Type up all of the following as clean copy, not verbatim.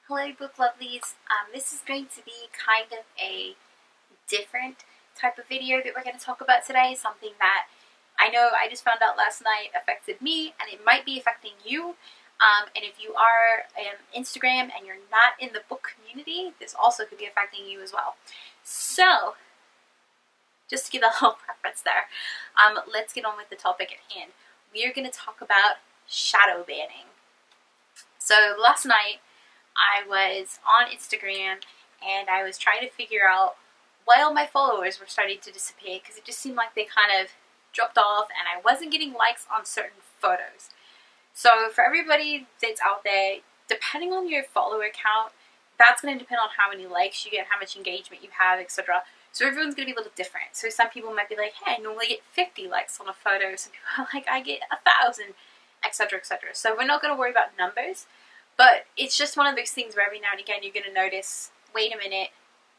Hello book lovelies, this is going to be kind of a different type of video that we're going to talk about today, something that I know I just found out last night affected me and it might be affecting you, and if you are on Instagram and you're not in the book community, this also could be affecting you as well. So, just to give a little preference there, let's get on with the topic at hand. We are going to talk about shadow banning. So last night, I was on Instagram and I was trying to figure out why all my followers were starting to dissipate, because it just seemed like they kind of dropped off and I wasn't getting likes on certain photos. So for everybody that's out there, depending on your follower count, that's going to depend on how many likes you get, how much engagement you have, etc. So everyone's going to be a little different. So some people might be like, hey, I normally get 50 likes on a photo. Some people are like, I get 1,000, etc, etc. So we're not going to worry about numbers. But it's just one of those things where every now and again you're going to notice, wait a minute,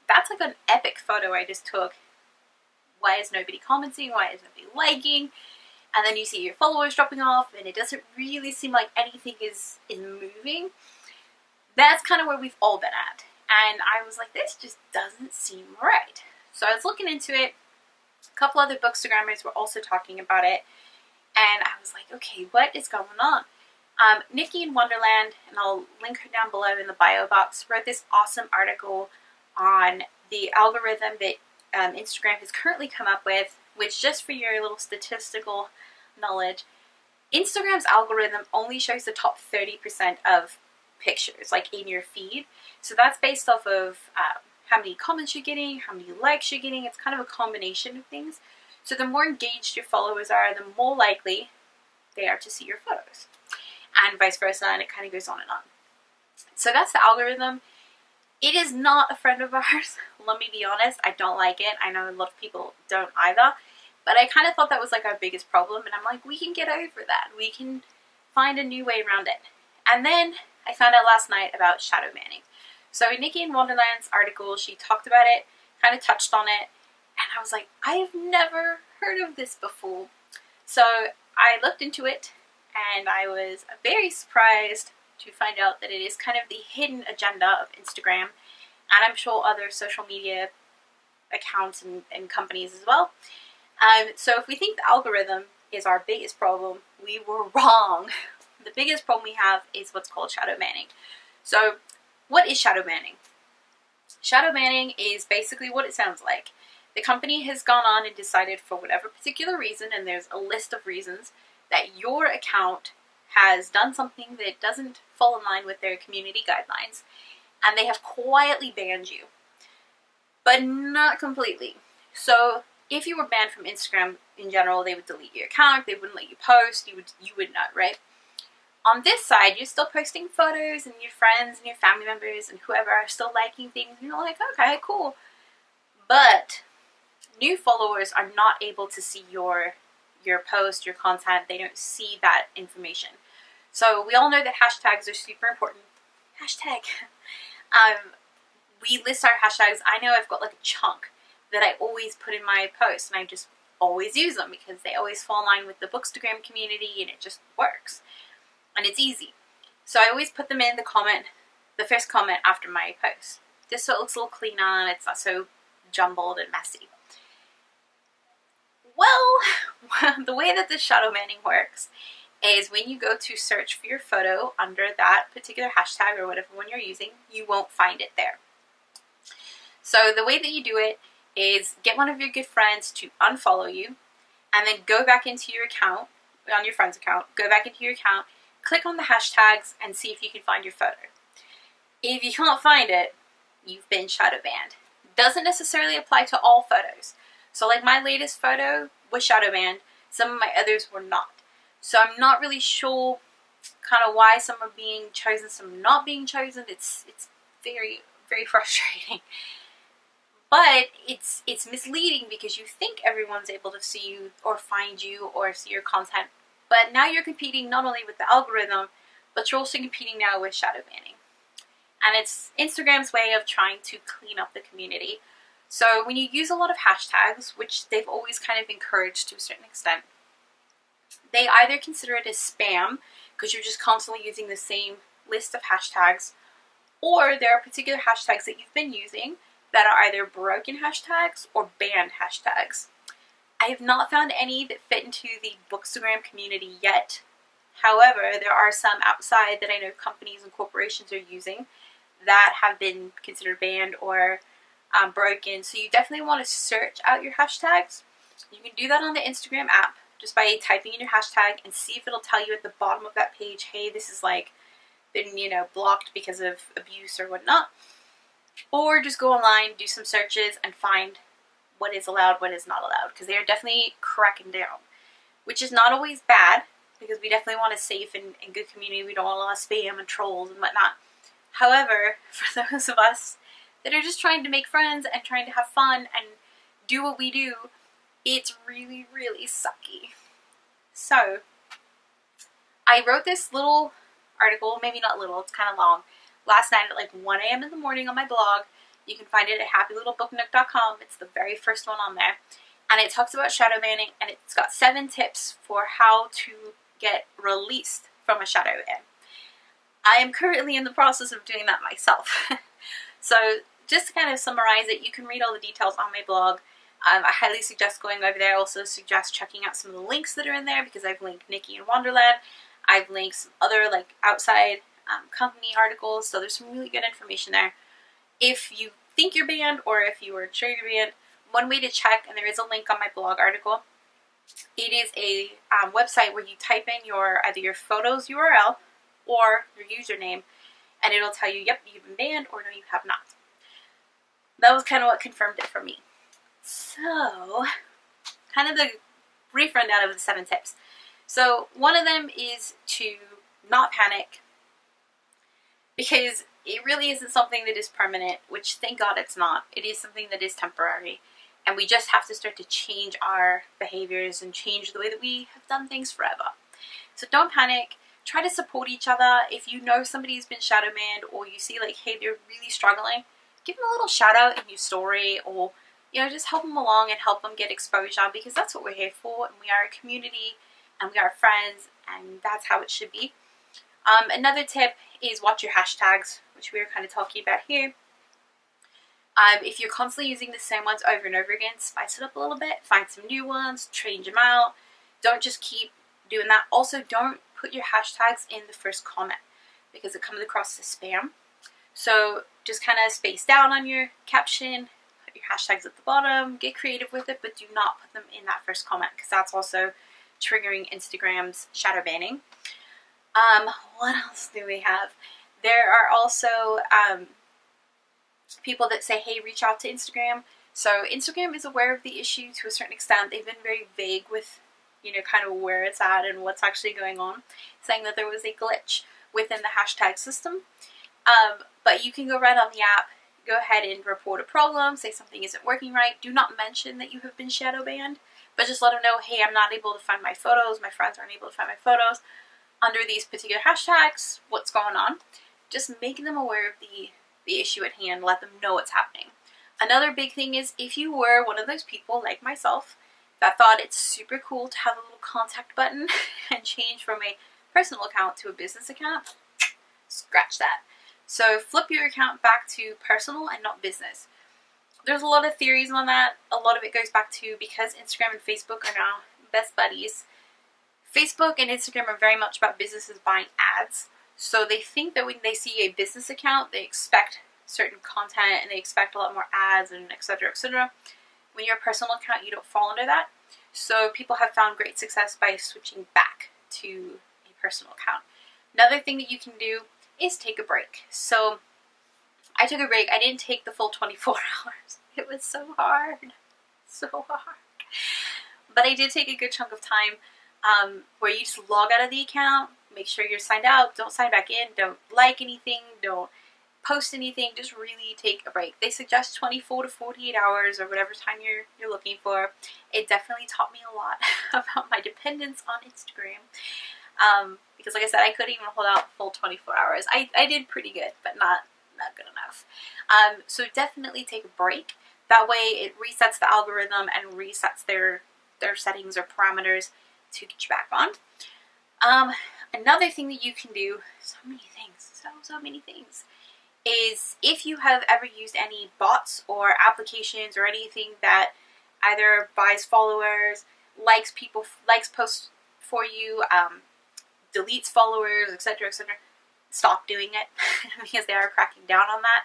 that's like an epic photo I just took. Why is nobody commenting? Why is nobody liking? And then you see your followers dropping off and it doesn't really seem like anything is moving. That's kind of where we've all been at. And I was like, this just doesn't seem right. So I was looking into it. A couple other bookstagrammers were also talking about it. And I was like, okay, what is going on? Nikki in Wonderland, and I'll link her down below in the bio box, wrote this awesome article on the algorithm that Instagram has currently come up with, which, just for your little statistical knowledge, Instagram's algorithm only shows the top 30% of pictures, like in your feed. So that's based off of how many comments you're getting, how many likes you're getting. It's kind of a combination of things. So the more engaged your followers are, the more likely they are to see your photos. And vice versa, and it kind of goes on and on. So that's the algorithm. It is not a friend of ours. Let me be honest, I don't like it. I know a lot of people don't either. But I kind of thought that was like our biggest problem, and I'm like, we can get over that. We can find a new way around it. And then I found out last night about shadow banning. So in Nikki in Wonderland's article, she talked about it, kind of touched on it, and I was like, I have never heard of this before. So I looked into it, and I was very surprised to find out that it is kind of the hidden agenda of Instagram, and I'm sure other social media accounts and companies as well. So if we think the algorithm is our biggest problem, we were wrong. The biggest problem we have is what's called shadow banning. So what is shadow banning? Shadow banning is basically what it sounds like. The company has gone on and decided, for whatever particular reason, and there's a list of reasons, that your account has done something that doesn't fall in line with their community guidelines, and they have quietly banned you. But not completely. So if you were banned from Instagram in general, they would delete your account, they wouldn't let you post, you would not, right? On this side, you're still posting photos, and your friends and your family members and whoever are still liking things, and you're like, okay, cool. But new followers are not able to see your post, your content. They don't see that information. So we all know that hashtags are super important. Hashtag. We list our hashtags. I know I've got like a chunk that I always put in my posts, and I just always use them because they always fall in line with the Bookstagram community, and it just works. And it's easy. So I always put them in the first comment after my post, just so it looks a little cleaner and it's not so jumbled and messy. Well, the way that this shadow banning works is when you go to search for your photo under that particular hashtag or whatever one you're using, you won't find it there. So the way that you do it is get one of your good friends to unfollow you, and then go back into your account, on your friend's account, go back into your account, click on the hashtags, and see if you can find your photo. If you can't find it, you've been shadow banned. Doesn't necessarily apply to all photos. So like my latest photo was shadow banned, some of my others were not. So I'm not really sure kind of why some are being chosen, some not being chosen. It's very, very frustrating. But it's misleading because you think everyone's able to see you or find you or see your content. But now you're competing not only with the algorithm, but you're also competing now with shadow banning. And it's Instagram's way of trying to clean up the community. So when you use a lot of hashtags, which they've always kind of encouraged to a certain extent, they either consider it as spam, because you're just constantly using the same list of hashtags, Or there are particular hashtags that you've been using that are either broken hashtags or banned hashtags. I have not found any that fit into the Bookstagram community yet. However, there are some outside that I know companies and corporations are using that have been considered banned or broken. So you definitely want to search out your hashtags. You can do that on the Instagram app just by typing in your hashtag and see if it'll tell you at the bottom of that page, hey, this is like been, blocked because of abuse or whatnot. Or just go online, do some searches, and find what is allowed, what is not allowed, because they are definitely cracking down, which is not always bad, because we definitely want a safe and good community. We don't want a lot of spam and trolls and whatnot. However, for those of us that are just trying to make friends and trying to have fun and do what we do, it's really, really sucky. So, I wrote this little article, maybe not little, it's kind of long, last night at like 1 a.m. in the morning on my blog. You can find it at happylittleBookNook.com. It's the very first one on there. And it talks about shadow banning, and it's got 7 tips for how to get released from a shadow ban. I am currently in the process of doing that myself. So just to kind of summarize it, you can read all the details on my blog. I highly suggest going over there. I also suggest checking out some of the links that are in there, because I've linked Nikki in Wonderland. I've linked some other like outside company articles, so there's some really good information there. If you think you're banned, or if you are sure you're banned, one way to check, and there is a link on my blog article, it is a website where you type in either your photos URL or your username, and it'll tell you, yep, you've been banned, or no, you have not. That was kind of what confirmed it for me. So, kind of the brief rundown of the 7 tips. So, one of them is to not panic, because it really isn't something that is permanent, which thank God it's not. It is something that is temporary, and we just have to start to change our behaviors and change the way that we have done things forever. So don't panic. Try to support each other. If you know somebody's been shadow banned, or you see like, hey, they're really struggling, give them a little shout out in your story, or just help them along and help them get exposure, because that's what we're here for, and we are a community, and we are friends, and that's how it should be. Another tip is watch your hashtags, which we were kind of talking about here. If you're constantly using the same ones over and over again, spice it up a little bit, find some new ones, change them out. Don't just keep doing that. Also, don't put your hashtags in the first comment, because it comes across as spam. So just kind of space down on your caption, put your hashtags at the bottom, get creative with it, but do not put them in that first comment, because that's also triggering Instagram's shadow banning. What else do we have? There are also people that say, hey, reach out to Instagram. So Instagram is aware of the issue to a certain extent. They've been very vague with, kind of where it's at and what's actually going on, saying that there was a glitch within the hashtag system. But you can go right on the app, go ahead and report a problem, say something isn't working right. Do not mention that you have been shadow banned, but just let them know, hey, I'm not able to find my photos, my friends aren't able to find my photos under these particular hashtags, what's going on. Just making them aware of the issue at hand, let them know what's happening. Another big thing is, if you were one of those people like myself that thought it's super cool to have a little contact button and change from a personal account to a business account, scratch that. So flip your account back to personal and not business. There's a lot of theories on that. A lot of it goes back to, because Instagram and Facebook are now best buddies, Facebook and Instagram are very much about businesses buying ads. So they think that when they see a business account, they expect certain content and they expect a lot more ads and etc., etc. When you're a personal account, you don't fall under that. So people have found great success by switching back to a personal account. Another thing that you can do is take a break. So I took a break. I didn't take the full 24 hours. It was so hard. So hard. But I did take a good chunk of time where you just log out of the account, make sure you're signed out, don't sign back in, don't like anything, don't post anything, just really take a break. They suggest 24 to 48 hours or whatever time you're looking for. It definitely taught me a lot about my dependence on Instagram. Because like I said, I couldn't even hold out the full 24 hours. I did pretty good, but not good enough. So definitely take a break. That way it resets the algorithm and resets their settings or parameters to get you back on. Another thing that you can do, so many things, so many things, is if you have ever used any bots or applications or anything that either buys followers, likes posts for you, deletes followers, etc., etc., stop doing it because they are cracking down on that.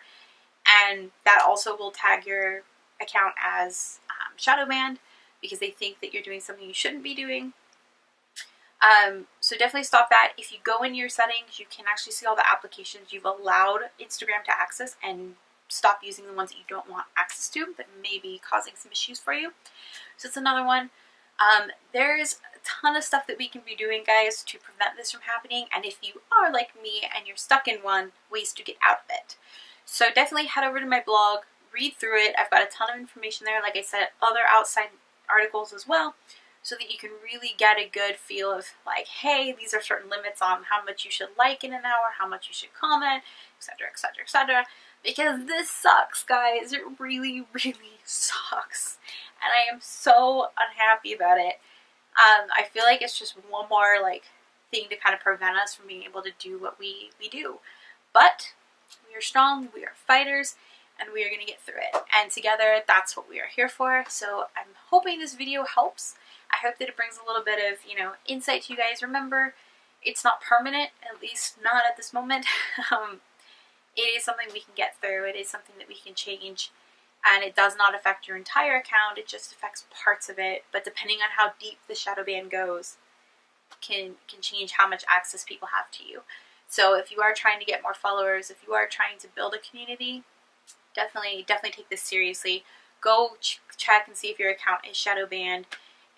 And that also will tag your account as Shadowbanned because they think that you're doing something you shouldn't be doing. So definitely stop that. If you go in your settings, you can actually see all the applications you've allowed Instagram to access and stop using the ones that you don't want access to that may be causing some issues for you. So it's another one. There's a ton of stuff that we can be doing, guys, to prevent this from happening. And if you are like me and you're stuck in one, ways to get out of it. So definitely head over to my blog, read through it. I've got a ton of information there. Like I said, other outside articles as well, so that you can really get a good feel of like, hey, these are certain limits on how much you should like in an hour, how much you should comment, etc., etc., etc. Because this sucks, guys. It really, really sucks. And I am so unhappy about it. I feel like it's just one more like thing to kind of prevent us from being able to do what we do. But we are strong, we are fighters, and we are going to get through it. And together, that's what we are here for. So I'm hoping this video helps. I hope that it brings a little bit of, insight to you guys. Remember, it's not permanent, at least not at this moment. It is something we can get through. It is something that we can change. And it does not affect your entire account. It just affects parts of it. But depending on how deep the shadow ban goes, can change how much access people have to you. So if you are trying to get more followers, if you are trying to build a community, definitely take this seriously. Go check and see if your account is shadow banned.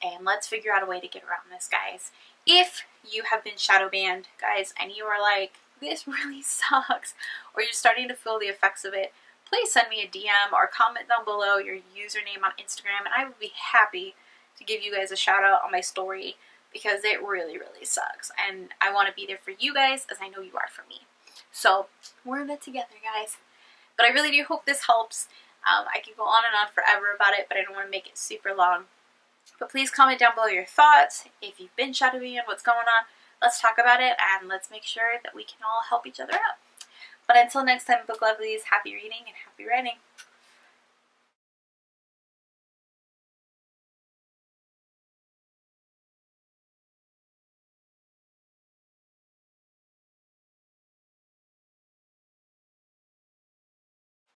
And let's figure out a way to get around this, guys. If you have been shadow banned, guys, and you are like, this really sucks, or you're starting to feel the effects of it, please send me a DM or comment down below your username on Instagram, and I would be happy to give you guys a shout out on my story because it really, really sucks. And I want to be there for you guys as I know you are for me. So we're in it together, guys. But I really do hope this helps. I could go on and on forever about it, but I don't want to make it super long. But please comment down below your thoughts. If you've been shadow banned, what's going on? Let's talk about it, and let's make sure that we can all help each other out. But until next time, book lovelies, happy reading and happy writing.